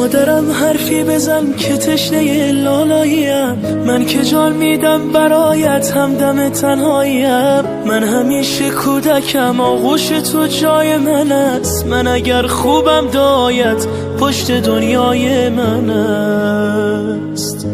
مادرم حرفی بزن که تشنه لالاییم، من که جان میدم برایت همدم تنهاییم. من همیشه کودکم آغوش تو جای من است، من اگر خوبم دایت پشت دنیای من است.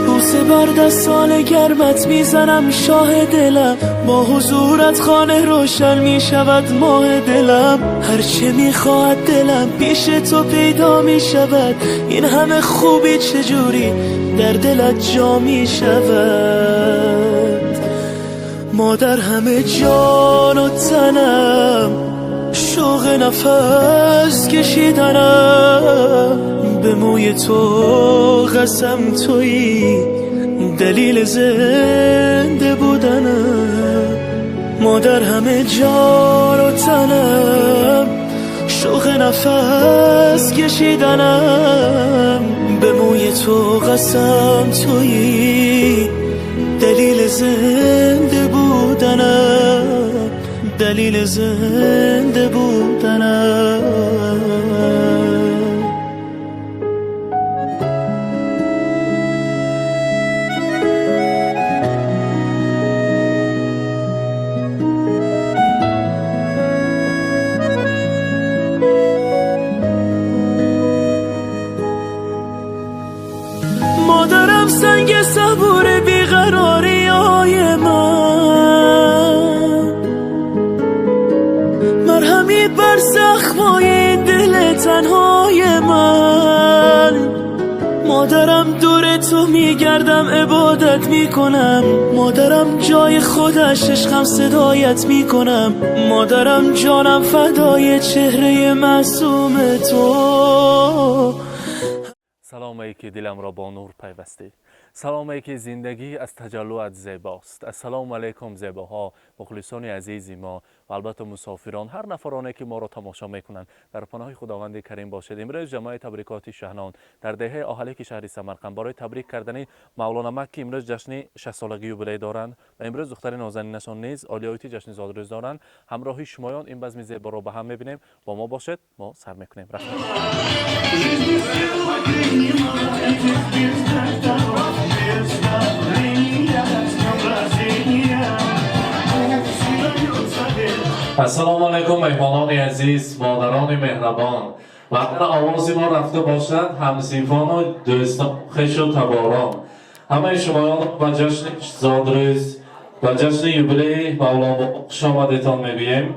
بوسه بر دستان گرمت میزنم شاه دلم، با حضورت خانه روشن میشود ماه دلم. هرچه میخواهد دلم پیش تو پیدا میشود، این همه خوبی چجوری در دلت جا میشود. مادر همه جان و تنم، شوق نفس کشیدنم، به موی تو قسم تویی دلیل زنده بودنم. مادر همه جان و تنم، شوق نفس کشیدنم، به موی تو قسم تویی دلیل زنده بودنم، دلیل زنده بودنم. مادرم سنگ صبور بیقراری های من، مرهمی بر زخمای دل تنهای من. مادرم دور تو میگردم عبادت میکنم، مادرم جای خودش عشقم صدایت میکنم. مادرم جانم فدای چهره معصوم تو. سلام که دلم را با نور پیوسته، سلام که زندگی از تجلوات زیباست. السلام علیکم زیباها، مخلصان عزیز ما و البته مسافران، هر نفرانی که ما را تماشا میکنند در پناه خداوند کریم باشید. امروز جمع تبریکات شهنان در دهه اهالیک شهر سمرقند برای تبریک کردن مولانا مکی امروز جشن 60 سالگی یوبیلی دارند و امروز دختر نازنینشان نیز آلیایتی جشن زادروز دارند. همراهی شمایان این بزم زیبا را به هم میبینیم، با ما باشد، ما سر میکنیم. السلام علیکم مهمانان عزیز، مادران مهربان. وقتی آواز ما رفته باشد، همزیفان و دوستان خوش و تباران، همه شمایان به جشن زادروز و جشن یوبیلی مولانا بابا خوش آمدیتان میگوییم.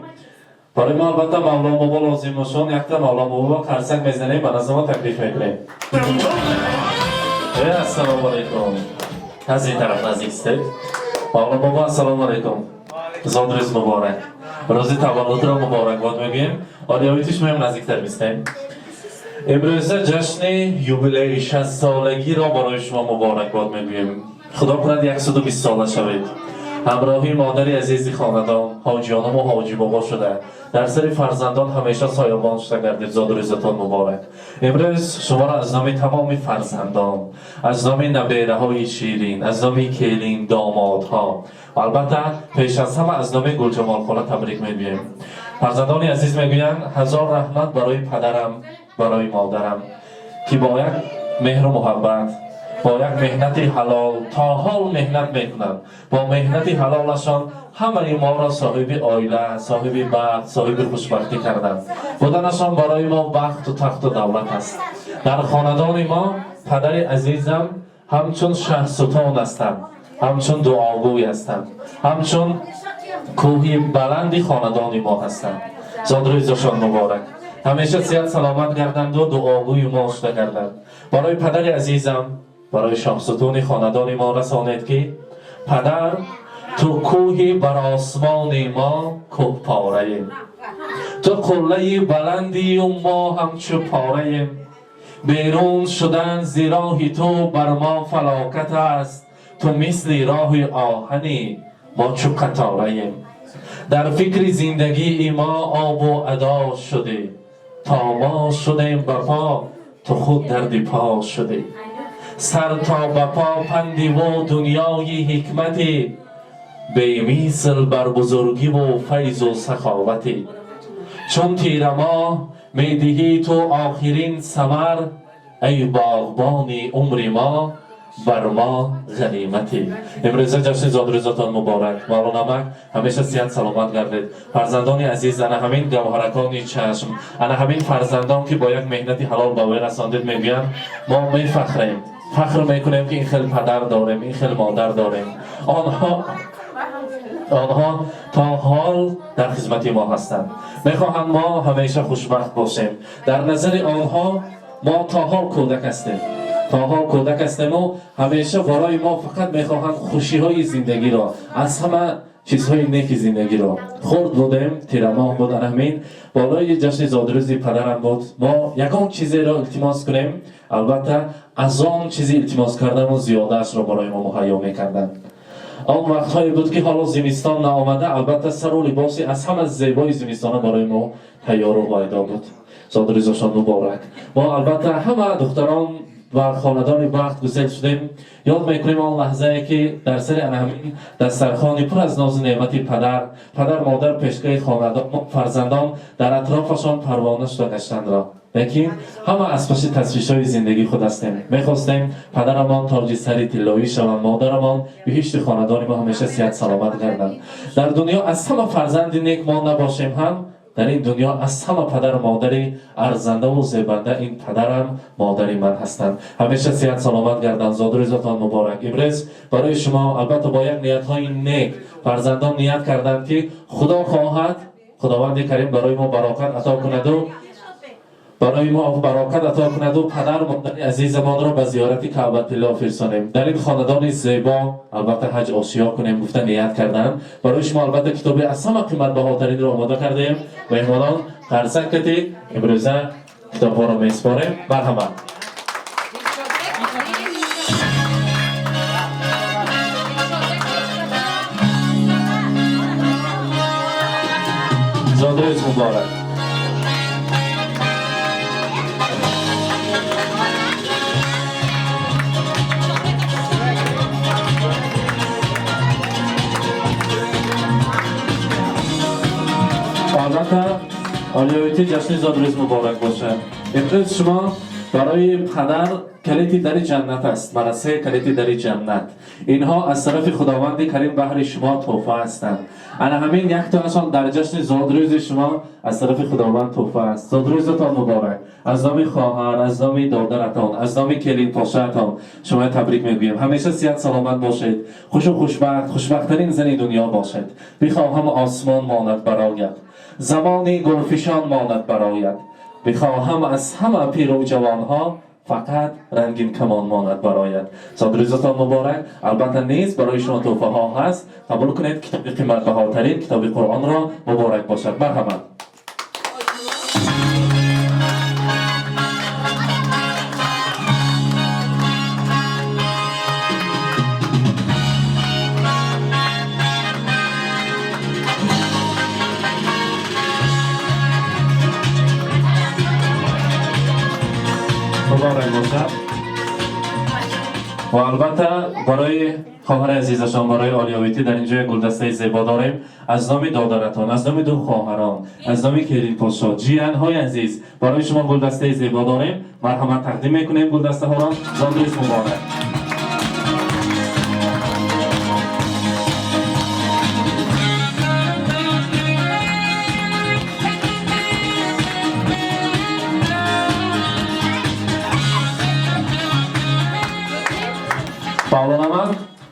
برای ما البته مولانا بابا لازم باشند، یک تا مولانا بابا قرصک میزنیم و نظر ما تکلیف میکنیم. السلام علیکم. از این طرف نزدیک استید. مولانا بابا السلام علیکم. زادروز مبارک. روز تولد را مبارکباد میگیم. آلیاویتش میم نزدیکتر میستیم. امروز جشن یوبیلی 60 سالگی را برای شما مبارکباد میگیم. خدا کند 120 ساله شوید. همراهی مادر عزیز خاندان حاجی خانم و حاجی بابا شده، در سر فرزندان همیشه سایبان شده گردید. زادروزتان مبارک. امروز شما را از نام تمام فرزندان، از نام نبیره های شیرین، از نام کلین دامادها و البته پیش از همه از نام گلجمال خاله تبریک میگویم. فرزندان عزیز میگویند هزار رحمت برای پدرم، برای مادرم که با یک مهر و محبت، با یک مهنت حلال تا حال مهنت میکنند. با مهنت حلالشان همه ما را صاحب عائله، صاحب بخت، صاحب خوشبختی کردند. بودنشان برای ما بخت و تخت و دولت است. در خاندان ما پدر عزیزم همچون شهرستان هستند، همچون دعاگوی هستند، همچون کوهی بلندی خاندان ما هستند. زادروزشان مبارک. همیشه صحت سلامت گردند و دعاگوی ما شده گردند. برای پدر عزیزم، برای شمستون خاندان ما رسانید که پدر تو کوهی بر آسمان ما کوه پاره، تو قله بلندی و ما همچو پاره، بیرون شدن زی راه تو بر ما فلاکت است، تو مثل راه آهنی ما چو قطاره. در فکر زندگی ما آب و ادا شده، تا ما شدیم بپا تو خود درد پا شده. سر تا بپا پندی و دنیای حکمتی، بی مثل بر بزرگی و فیض و سخاوتی. چون تیر ما میدهی تو آخرین ثمر ای باغبان عمر ما بر ما غنیمتی. امروز جشن زادروزتان مبارک. مولا نمک همیشه صحت سلامت گردید. فرزندان عزیز، انا همین گوهرکان چشم، انا همین فرزندان که با یک مهنت حلال به وی رساندید میگویند ما میفخریم، فخر میکنیم که این خیلی پدر داریم، این خیلی مادر داریم. آنها تا حال در خدمت ما هستند. میخواهم ما همیشه خوشبخت باشیم. در نظر آنها ما تا حال کودک هستیم، تا حال کودک هستیم و همیشه برای ما فقط میخواهند خوشی های زندگی را، از همه چیزهای نیک زندگی را. خورد بودیم، تیر ماه بود، همین بالای جشن زادروزی پدرم بود. ما یکان چیزی را التماس کنیم، البته از آن چیزی التماس کردن و زیادهش را برای ما مهیا میکردن. آن وقتهایی بود که حالا زمستان نآمده، البته سر و لباسی از همه زیبای زمستانه برای ما تیار و پایدا بود. زادروزشان مبارک. ما البته همه دختران و خاندان وقت گسل شدیم. یاد میکنیم آن لحظه ای که در سر همین دسترخوانی پر از ناز و نعمت پدر مادر پیشگاه خاندان فرزندان در اطرافشان پروانه شده گشتند را. لیکن همه از پس تشویش های زندگی خود هستیم. میخواستیم پدرمان تاج سری طلایی شوند، مادرمان بهشت خاندان ما همیشه صحت سلامت گردند. در دنیا از همه فرزند نیک ما نباشیم، هم در این دنیا از همه پدر و مادری ارزنده و زیبنده این پدرم مادری من هستند. همیشه صحت سلامت گردند. زادروزتان مبارک. امروز برای شما البته با یک نیت های نیک فرزندان نیت کردند که خدا خواهد خداوند کریم برای ما برکت عطا کند و پدر مادر عزیزمان را به زیارت کعبه الله فرستانیم. در این خاندان زیبا البته حج آسیا کنیم گفته نیت کردن. برای شما البته کتابی از همه قیمت بهاترین را آماده کردیم. مهمانان قرصک کردید، امروزه کتاب ها را میسپاریم. مرحبا. زادروز مبارک. البته عالیتی جشن زادروز مبارک باشه. امروز شما برای پدر کلیدی در جنت است، مراسم کلیدی در جنت. اینها از طرف خداوند کریم بهر شما تحفه هستند. انا همین یک تاشان در جشن زادروز شما از طرف خداوند تحفه است. زادروزتان مبارک. از نام خواهر، از نام دادرتان، از نام کلین پاشهتان شما تبریک میگویم. همیشه صحت سلامت باشید، خوش و خوشبختترین زن دنیا باشید. بخواهم آسمان ماند برآید، زمانی گلفشان ماند برآید. بخواهم از همه پیر و جوانها فقط رنگین کمان ماند برآید. زادروزتان مبارک. البته نیز برای شما تحفه ها هست. قبول کنید کتاب قیمت بهاترین کتاب قرآن را مبارک باشد. مرحبا. مبارک باشد. و البته برای خواهر عزیزشان، برای آلیاویتی در اینجا گلدسته زیبا داریم. از نام دادرتان، از نام دو خواهران، از نام کلین پاشا، جیران های عزیز برای شما گلدسته زیبا داریم. مرحمت تقدیم میکنیم گلدسته ها را. زادروز مبارک.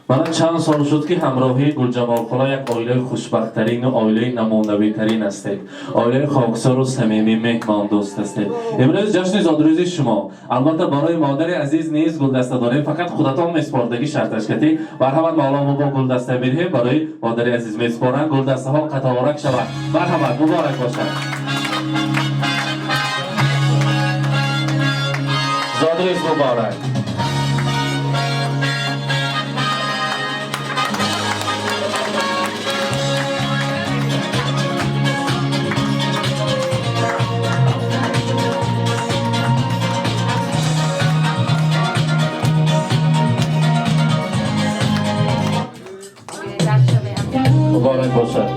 من چند سال شد که همراهی گلجمال خلا یک عائله خوشبخت‌ترین و عائله نمونه‌ترین هستید. عائله خاکسار و صمیمی مهمان دوست هستید. امروز جشن زادروز شما البته برای مادر عزیز نیز گلدسته داریم، فقط خودتان میسپردگی شرطش کردی. مرحمت مولا ما با گلدسته میریم برای مادر عزیز میسپارن. گلدسته ها قطارک شود. مرحمت مبارک باشد. زادروز مبارک. مبارک باشد.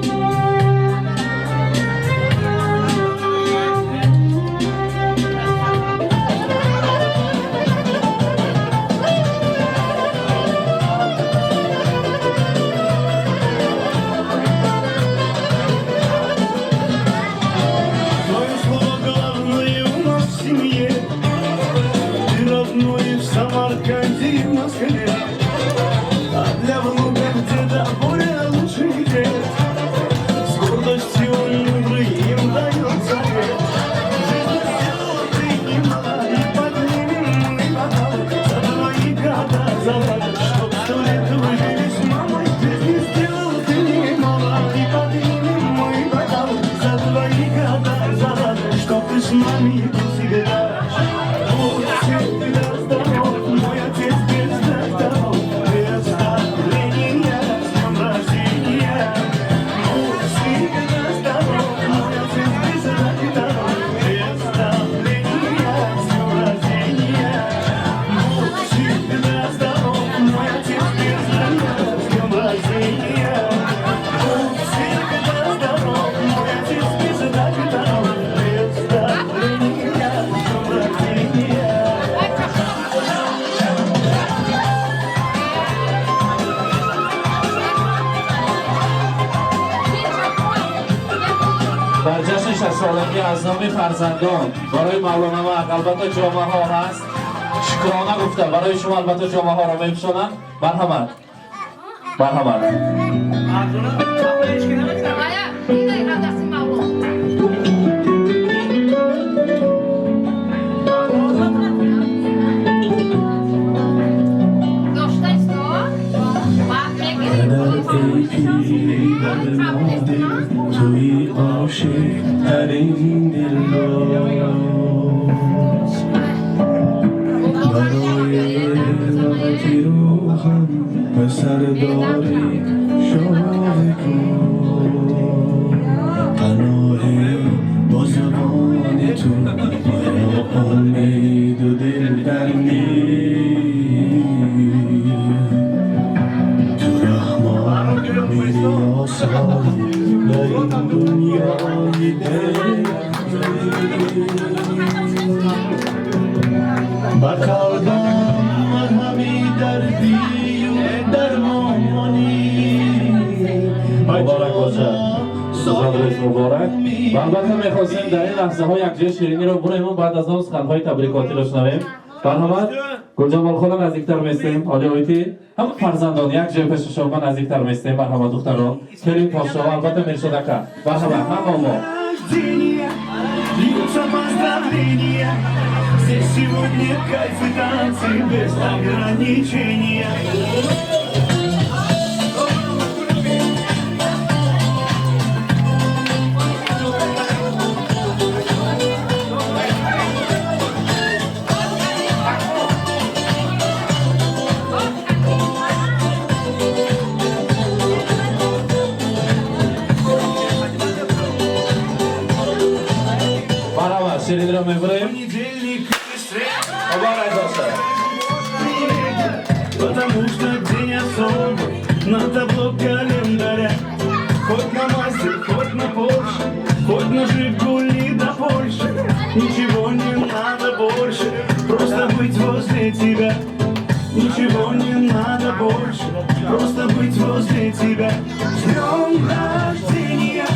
Слои года золотые, чтоб ты с нами всегда. Пусть ты здоров, мой отец без докторов. Представления с днем рождения. Пусть ты здоров, мой отец без докторов. Представления с днем рождения. Пусть ты здоров, мой отец без докторов. С днем рождения. در جشن 60 سالگی از نام فرزندان برای مولانا و البته جامعه ها هست شکرانه گفته برای شما البته جامعه ها را میپوشانند. مرحمت توی عاشق ترین دل را برای راحتی روحم پسر داری شاه کن پناه با زبان تو مرا امید و دل برمی تو رحمان میری آسانی در این دنیای دل با قلبم مرهمی دردی و درمانی مبارک باشه روز مبارک و البته میخواستیم در این لحظه ها یک جای شیرینی رو برایمون بعد از اون سخنهای تبریکاتی رو شنویم. مرحمت گلجمال خدا نزدیکتر میستیم آلی آیتی هم فرزندان یک جای پیش شما نزدیکتر میستیم. مرحمت دختران کریم پاشا البته میرشده که مرحمت هم ما Льются поздравления. Здесь сегодня кайф и танцы без ограничения. شیرینی رو میبریم. مبارک باشه. Потому что день особый на табло календаря. Хоть на Мазде, хоть на Порше, хоть на Жигули до Польши. Ничего не надо больше, просто быть возле тебя. Ничего не надо больше, просто быть возле тебя. С днем рождения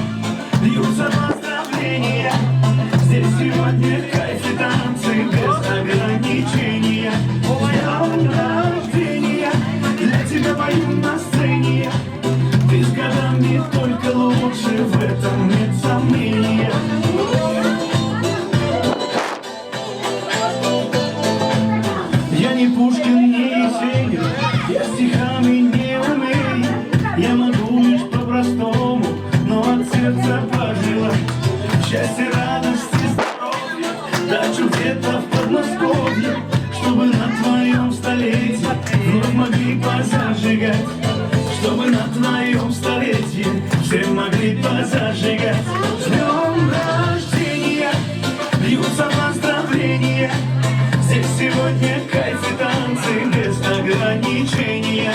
льются поздравления. Здесь сегодня кайф и танцы без ограничения. С днем рождения для тебя пою на сцене. Ты с годами только лучше, в этом нет сомнения. Я не Пушкин, не Есенин, я стихами не умею. Я могу лишь по-простому, но от сердца пожелать счастья, радости, здоровья, дачу где-то в Подмосковье, чтобы на твоем столетии вновь могли позажигать, чтобы на твоем столетии все могли позажигать. С днем рождения льются поздравления. Здесь сегодня кайф и танцы без ограничения.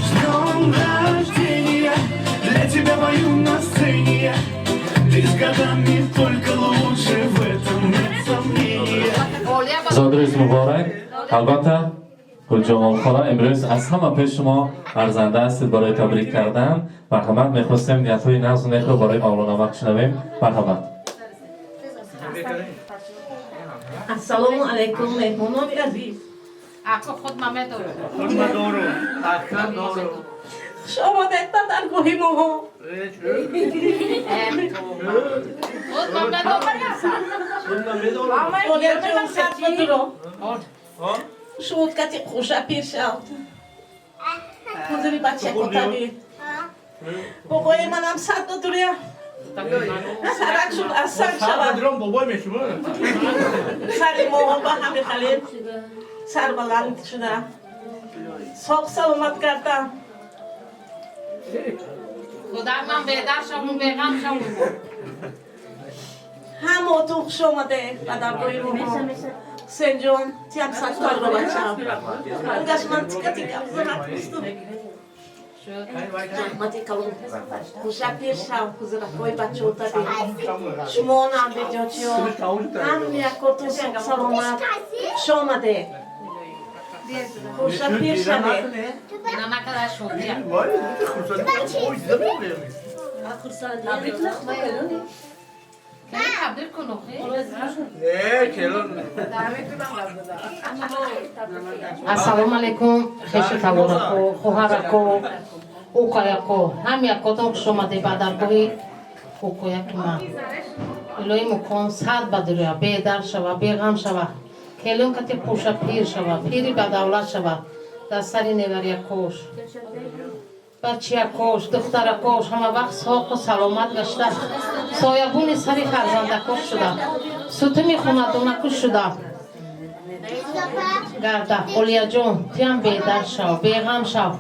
С днем рождения для тебя пою на сцене. Ты с годами только лучше, в этом нет сомнения. زادروز مبارک. البته گلجمال خدا امروز از همه پیش شما ارزنده هستید برای تبریک کردن. مرحمت میخواستیم نیت‌های ناز و نیک رو برای مولانا بشنویم. مرحمت. السلام علیکم مهمانان عزیز. خود مامه دارو. شما دیتا در گوهی ماها. خود مامه دارو. بولیم جون سر بدرو. شود کتی خوشا پیر شد. بودری بچه کتابی. بگوی منم سر دوریا. سرک شد از سر شود درام بابای میشم سر ما با همه خلیل سر بلند شده ساق سلامت کردم خدا من بیدار شم و بیغم شم همه تو خوش آمده و در روی رو حسین جان تیم سکتار رو بچم انگاش من تیکا تیکا بزرگ بستم رحمتی کلون خوشا پیر شم خوزر کوی بچه ہوتا بی شما نام بیجا چیو هم یکو تو ساق سلامت خوش آمده خوشا پیر شده اینا نکده شدیم کلی تبدیل کنو السلام علیکم خیشی تبارکو خوهرکو اوکایکو هم یکاتون خوش آمده بدرگوی اوکایک من الهی مکن سر بدرویا بیدر شوه بیغم شوه کلون کتی پوشا پیر شوه پیری بدولت شوه در سری نوری کوش بچه کوش دختر کوش همه وقت ساق و سلامت گشته سایبون سری فرزنده کوش شده سوتمی خونه دونکوش شده گرده اولیا جون تیم بیدر شو بیغم شو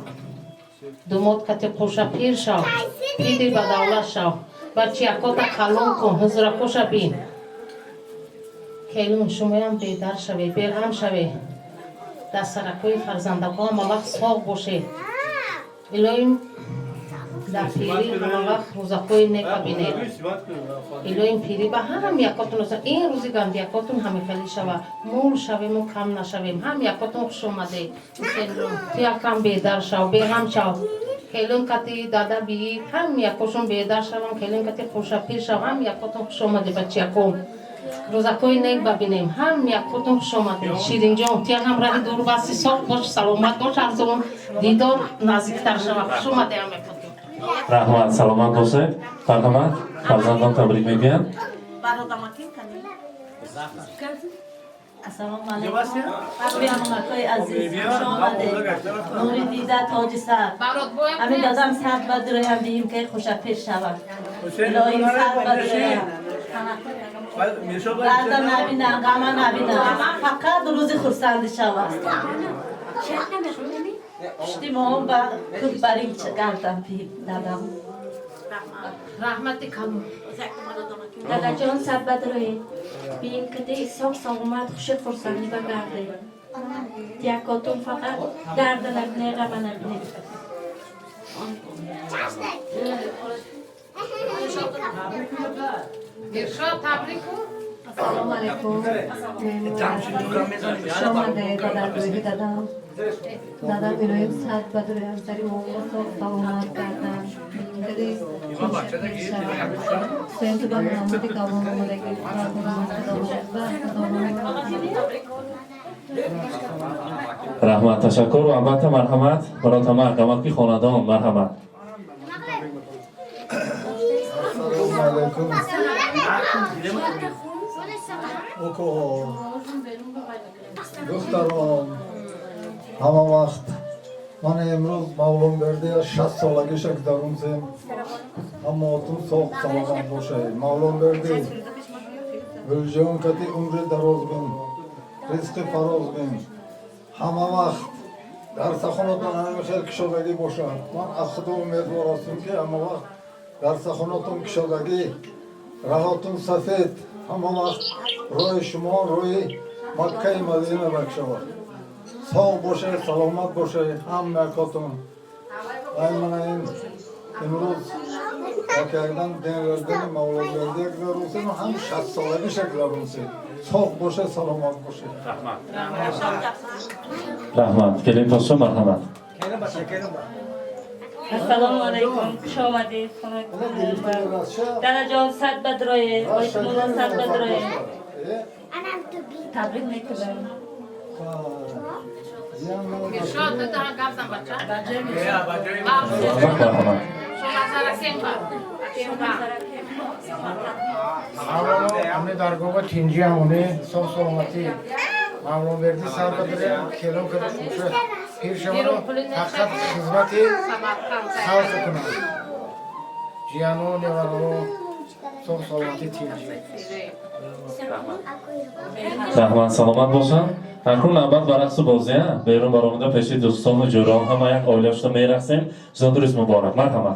دومود کتی پوشا پیر شو پیری بدولت شو بچه کتا کلون کن حضر کوش بین کلون شما هم بیدر شوی بیغم شوی در سرکوی فرزندگان همه وقت ساق باشه الهیم در پیری همه وقت روزکوی نکا بینه الهیم پیری به هم یکاتون این روزی گند یکاتون همه خیلی شوه مول شویم و کم نشویم هم یکاتون خوش اومده تیا کم بیدر شو بیغم شو کلون کتی دادا بی هم یکاشون بیدر شوم کلون کتی خوشا پیر شو هم یکاتون خوش اومده بچه یکم روزکوی نیک ببینیم هم یکاتون خوش اومده شیرین جان تیا هم راه دور باسی ساق باش سلامت باش ارزون دیدار نزدیکتر شوه خوش اومده هم یکاتون رحمت سلامت باشید مرحمت فرزندان تبریک میگن السلام علیکم خانم‌های عزیز خوش آمده نوری دیده تاج سر همین دادم سر بدرویم بیم که خوشا پیش شود الهی سر بدرویم درد نبینم غم نبینم فقط روزی خرسند شود پشتی ما با خود بریم کردم پی دادم رحمتی کلون دادا جان سر بدروی بیم کتی ساق سلامت خوش خرسندی بگرده یکاتون فقط درد نبینه غم نبینه ارشاد تبریک کن السلام علیکم خوش آمده دادا روی دادم دادا برویم سر بدرویم سری موقع ساق سلامت کردم کتی خوش پیش شود سویم تو با نامتی کلون آمده که رحمت تشکر و البته مرحمت برای تمام کمکی خاندان مرحمت السلام علیکم اوکو دختران همه وقت من امروز مولون برده 60 سالگیش دارم اما تو ساق سلامت باشه مولون برده گلجان کتی عمر دراز بین رزق فراز بین همه وقت در سخناتون همه خیلی کشادگی باشد من از خدا امیدوار هستم که همه وقت در سخناتون کشادگی راهاتون سفید همه وقت روی شما روی مکه مدینه بکشود ساق باشه سلامت باشه هم مکاتون من این امروز کردن دین وردن مولا وردی یک داروسین و هم 60 سالگیش یک داروسین ساق باشه سلامت باشه رحمت کلیم پاسو مرحمت السلام علیکم خوش آمدید دادا جان صد بدروی آیت مولا صد بدروی تبریک میکنم ارشاد تو هم گفتم بچه مرحمت شما سرکیم همه درگاه تینجی همونه صاف سلامتی ممنون بردی سر بدریم کلون که خوشه پیر شما رو حقیقت خدمتی خلق کنم جیانو نیوانو صبح سلامتی تیلجی رحمت سلامت باشن. اکنون نوبت به رقص بازی است. بیرون برآمده پیش دوستان و جوران همه یک عائله شده میرقصیم. زادروز مبارک. مرحمت.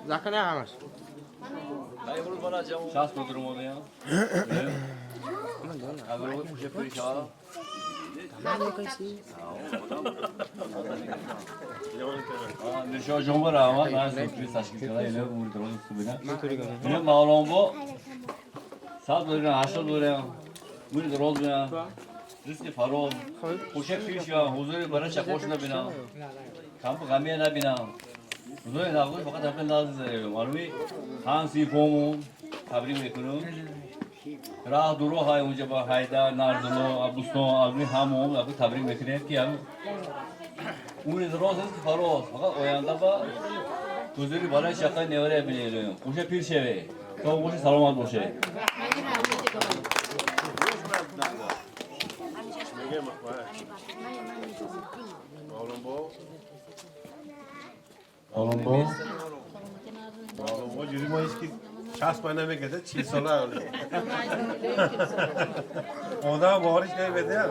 زکانه همش شخص بدرم oluyor. Agro kuşa perişan. Nişan jombar ama ben sürpriz saçma kadar ile vurdum üstüne. Ne malum bu? Saat böyle aşağı doğru. Bunu da olmuyor. Riski faro. Kuşa perişan. Huzuru bana çakoşuna bina. Kampı gamiye ne bina. Huzuru ne yapıyor? Fakat hepten lazım zayıf. Malumi hangi formu tabrik mekunun. راه دورو های اونجا با هایدار ناردلو ابوستون آلمی همون ابو تبریک میکنه که هم اون روز است فراز فقط آینده با گذری بالای شقای نیوره بینیم خوش پیر شوه تو خوش سلامت باشه شخص منو میگه 40 ساله اولی آدم باورش نمیده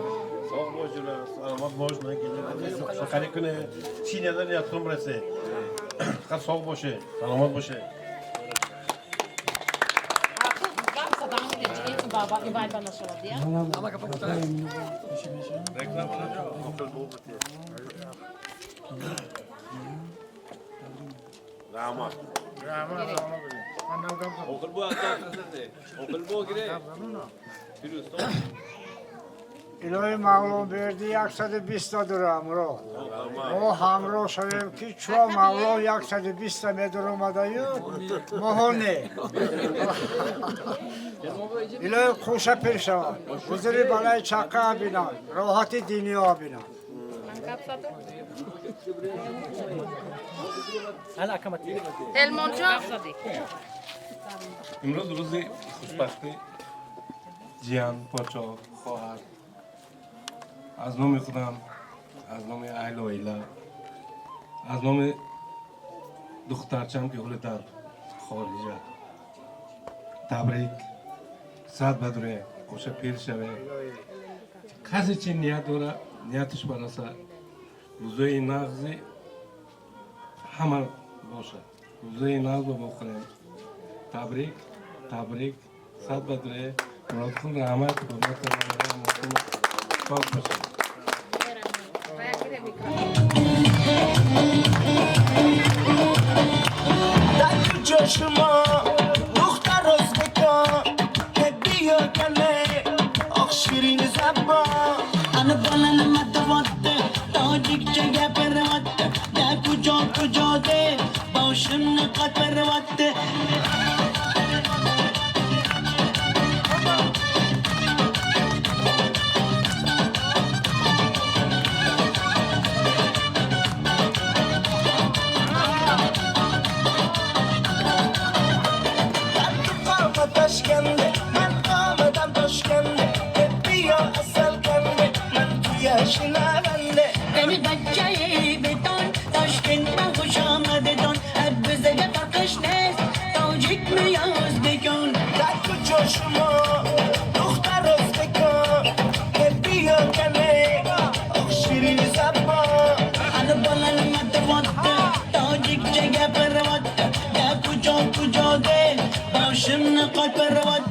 ساق باشه سلامت باش نگیره خالی کنه چی نداره یادتون برسه خالی ساق باشه سلامت باشه رحمت Okul bu arkadaşlar. Okul bu gire. الهی مولان بردی 120 درم رو ما همراه شویم که چوا مولان 120 متر اومده مهانه الهی خوش پیر شود گذری بالای چکه بینن راحتی دینی ها بینن امروز روزی خوشبختی جیان پاچا خواهر از نام خودم از نام اهل و عیله از نام دخترچم که حالا در خارجه تبریک صد بدره خوش پیر شوه کسی چی نیت داره نیتش برسه روزای نغزی همه باشه روزای نغز رو بخوریم تبریک تبریک صد بدره مراد خون رحمت حرمت پاک باشه در چشما دختر روز بکن که بیا کنه آخ شیرین زبان انا بالن متوات تاجیک جگه پروات ده کجا کجا ده باشم نقد پروات بنی بچه بتون تاشکند با خوش آمده دون هر بزده فرقش نیست تاجیک میاز بکن در کجا شما دختر روز بکن که بیا کنه آخ شیرین زبان انا بالن متوات تاجیک جگه پروات ده کجا کجا ده باشم نقد پروات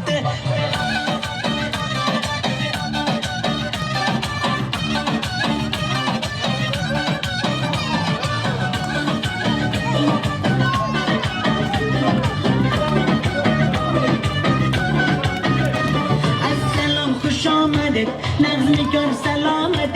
نغز میکن سلامت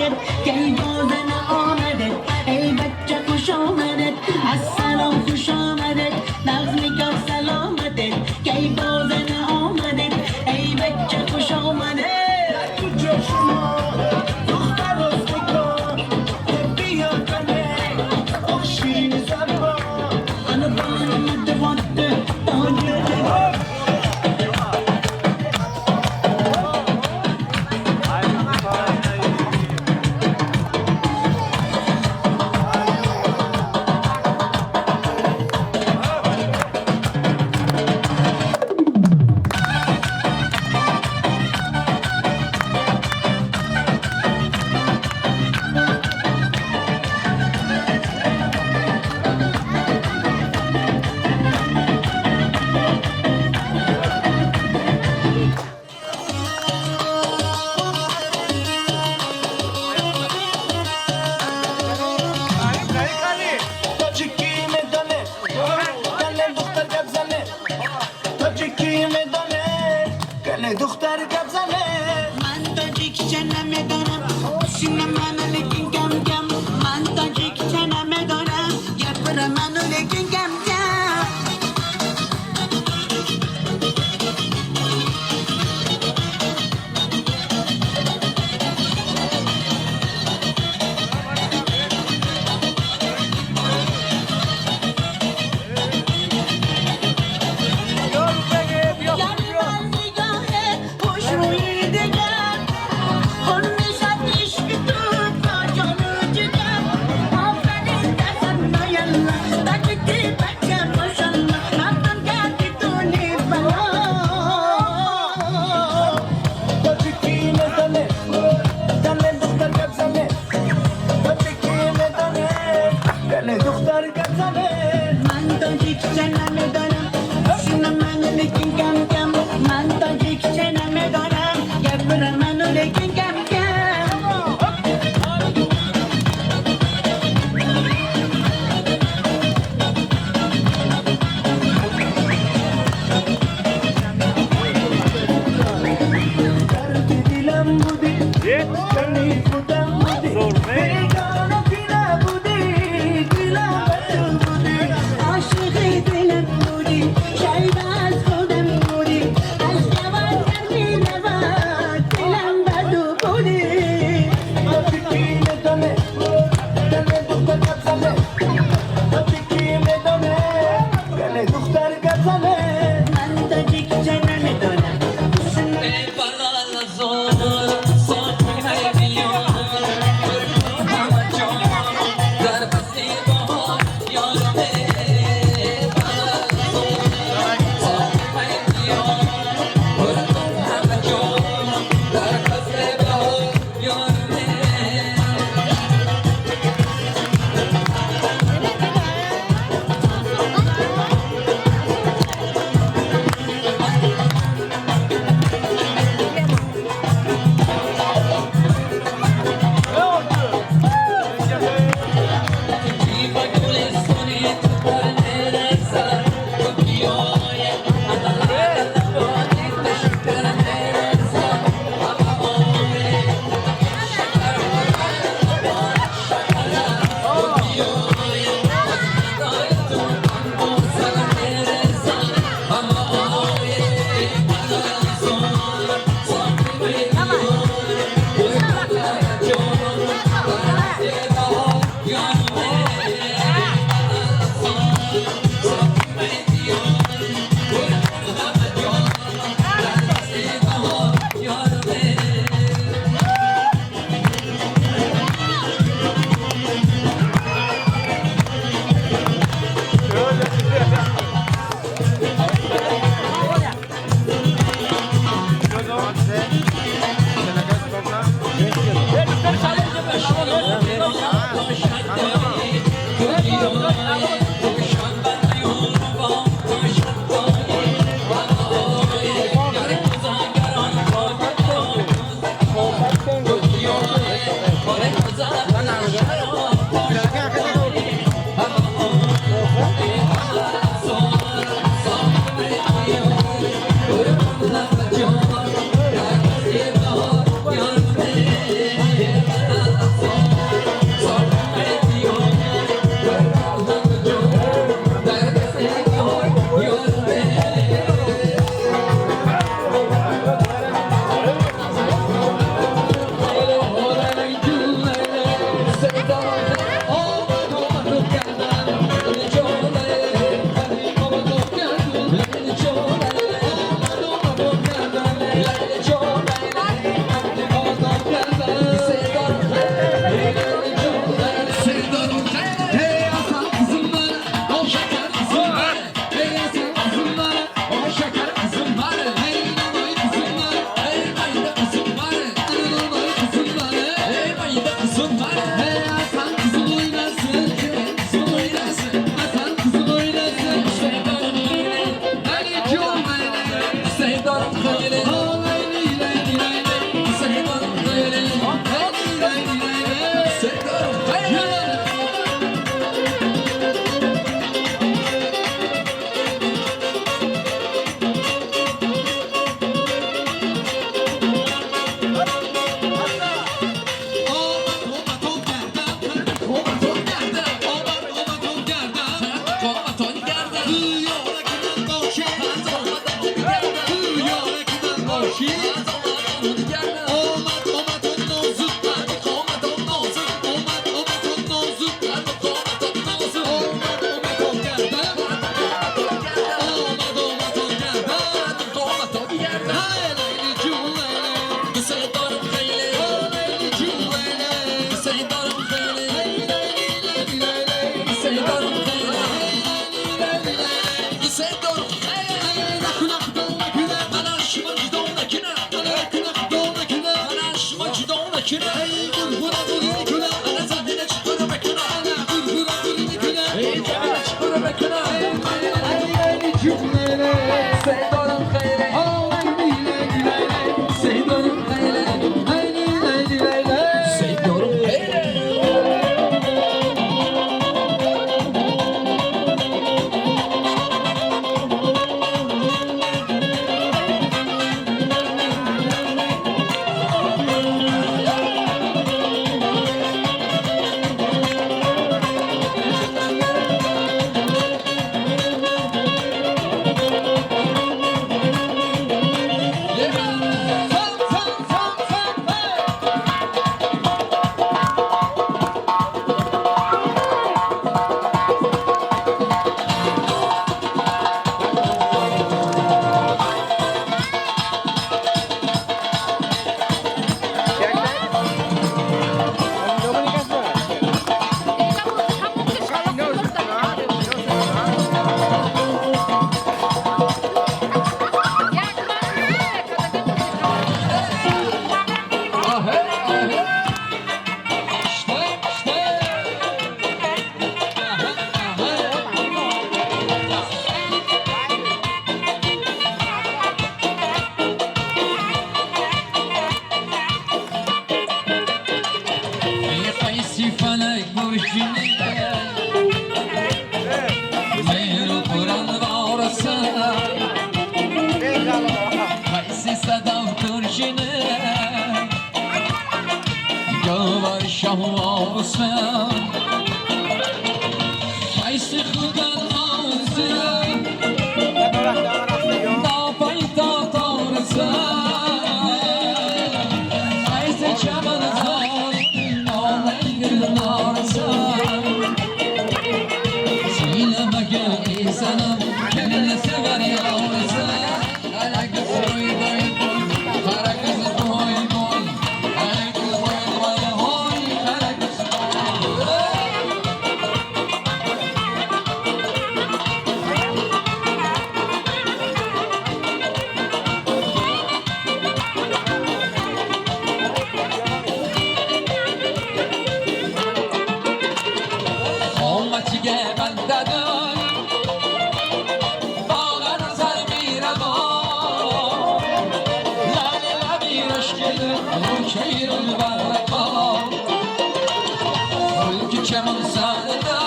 شمال سالدا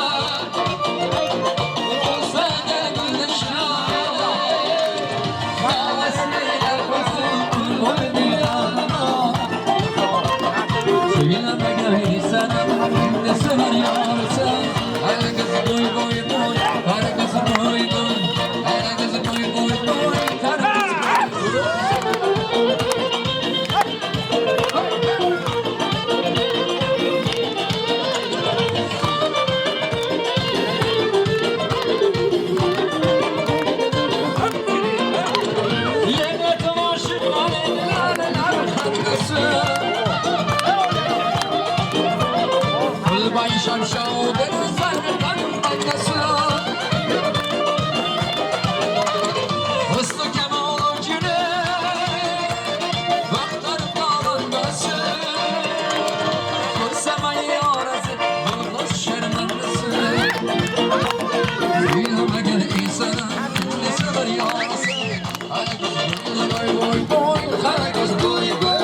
olsa gel güneşine havasını yakasın oynayana söyleme gel sana ne sever yarsa her kız boy boy boy her kız boy boy her kız boy boy boy her Şamşam benim sarıdan bankası Hıslı Kemal Cüne Vaktar dağlandası Kursamayı orası Bulmuş şermanlısı Bilhama gel insana Ne sever yarası Hadi kızım boy boy boy Hadi kızım boy boy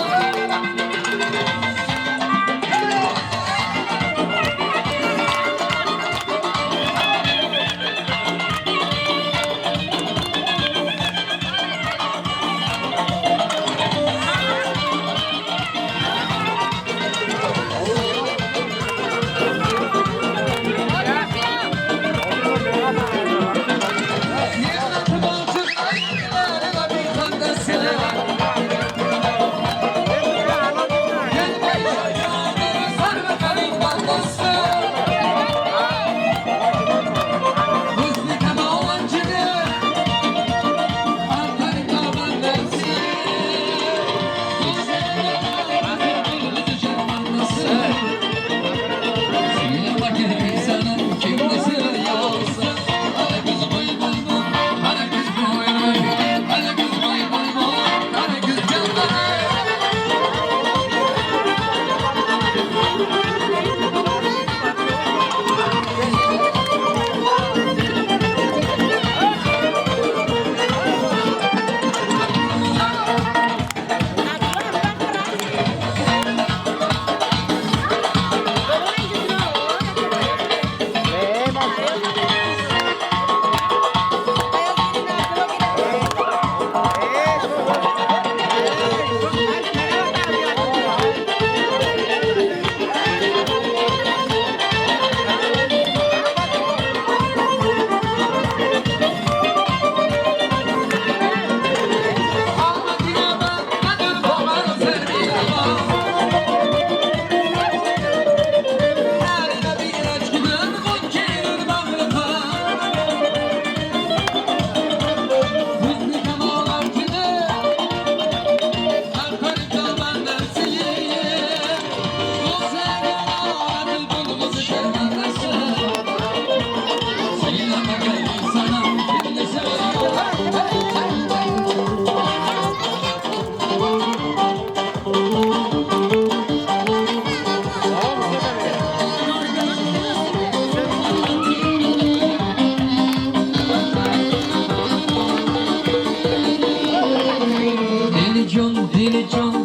Deli can, deli can,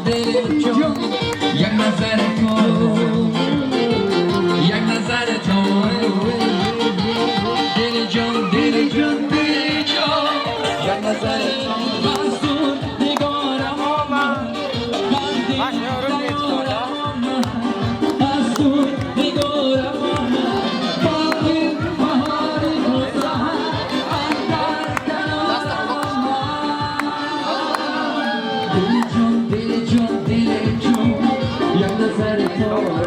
yak nazar et o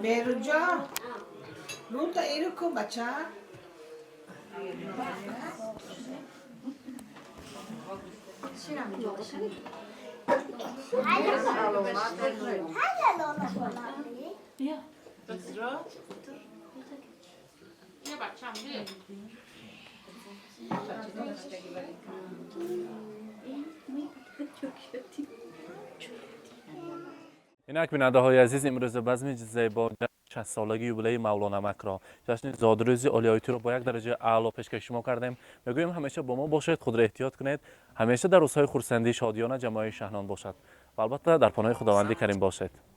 Meruja, lu tak iruku baca. اینک بیننده های عزیز امروز بزم زیبا 60 سالگی یوبیله مولانا نمک را جشن زادروزی عالی‌آیتی رو با یک درجه اعلی پیشکش شما کردیم. میگویم همیشه با ما باشید، خود را احتیاط کنید، همیشه در روزهای خرسندی شادیانه جمعی شهنان باشد و البته در پناه خداوندی کریم باشید.